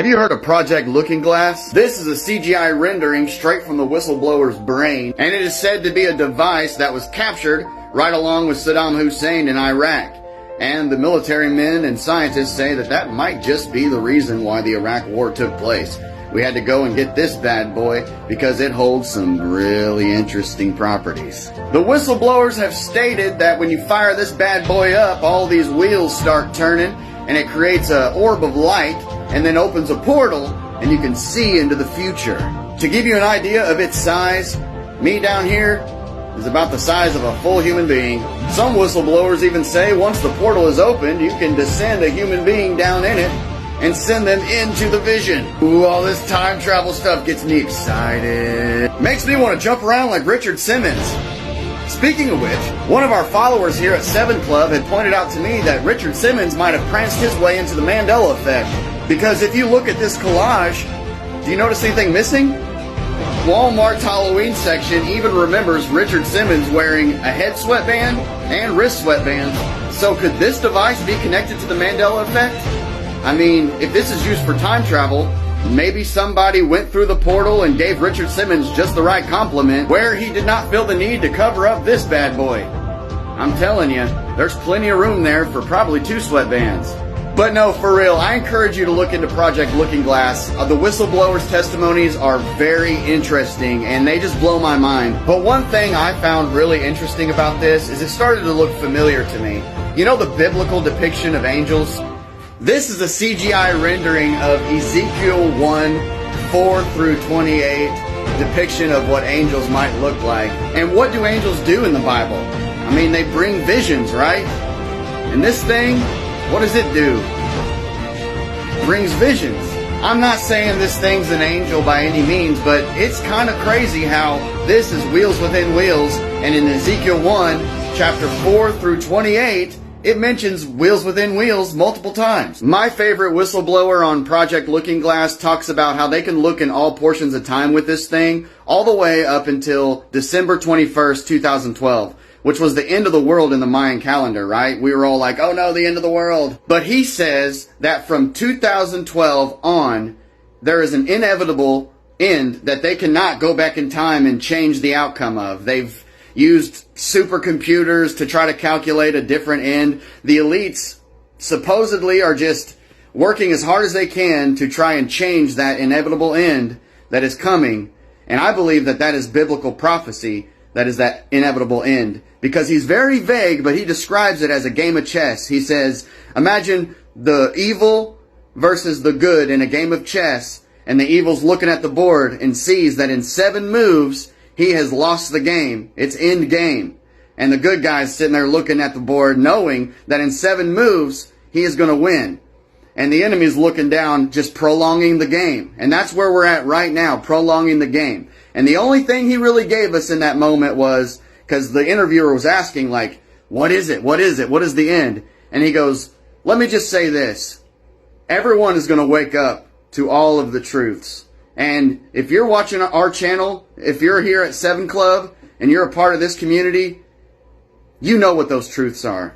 Have you heard of Project Looking Glass? This is a CGI rendering straight from the whistleblower's brain, and it is said to be a device that was captured right along with Saddam Hussein in Iraq. And the military men and scientists say that that might just be the reason why the Iraq War took place. We had to go and get this bad boy because it holds some really interesting properties. The whistleblowers have stated that when you fire this bad boy up, all these wheels start turning and it creates an orb of light and then opens a portal and you can see into the future. To give you an idea of its size, me down here is about the size of a full human being. Some whistleblowers even say once the portal is opened, you can descend a human being down in it and send them into the vision. Ooh, all this time travel stuff gets me excited. Makes me want to jump around like Richard Simmons. Speaking of which, one of our followers here at 7 Club had pointed out to me that Richard Simmons might have pranced his way into the Mandela effect. Because if you look at this collage, do you notice anything missing? Walmart's Halloween section even remembers Richard Simmons wearing a head sweatband and wrist sweatbands. So could this device be connected to the Mandela effect? I mean, if this is used for time travel, maybe somebody went through the portal and gave Richard Simmons just the right compliment where he did not feel the need to cover up this bad boy. I'm telling you, there's plenty of room there for probably 2 sweatbands. But no, for real, I encourage you to look into Project Looking Glass. The whistleblowers' testimonies are very interesting and they just blow my mind. But one thing I found really interesting about this is it started to look familiar to me. You know the biblical depiction of angels? This is a CGI rendering of Ezekiel 1:4 through 28 depiction of what angels might look like. And what do angels do in the Bible? I mean, they bring visions, right? And this thing, what does it do? Brings visions. I'm not saying this thing's an angel by any means, but it's kind of crazy how this is wheels within wheels, and in Ezekiel 1, chapter 4 through 28, it mentions wheels within wheels multiple times. My favorite whistleblower on Project Looking Glass talks about how they can look in all portions of time with this thing, all the way up until December 21st, 2012, which was the end of the world in the Mayan calendar, right? We were all like, oh no, the end of the world. But he says that from 2012 on, there is an inevitable end that they cannot go back in time and change the outcome of. They've used supercomputers to try to calculate a different end. The elites supposedly are just working as hard as they can to try and change that inevitable end that is coming. And I believe that that is biblical prophecy, that is that inevitable end. Because he's very vague, but he describes it as a game of chess. He says, imagine the evil versus the good in a game of chess, and the evil's looking at the board and sees that in 7 moves, he has lost the game. It's end game. And the good guy's sitting there looking at the board knowing that in 7 moves, he is going to win. And the enemy's looking down, just prolonging the game. And that's where we're at right now, prolonging the game. And the only thing he really gave us in that moment was, because the interviewer was asking, like, what is it? What is it? What is the end? And he goes, let me just say this. Everyone is going to wake up to all of the truths. And if you're watching our channel, if you're here at 7 Club and you're a part of this community, you know what those truths are.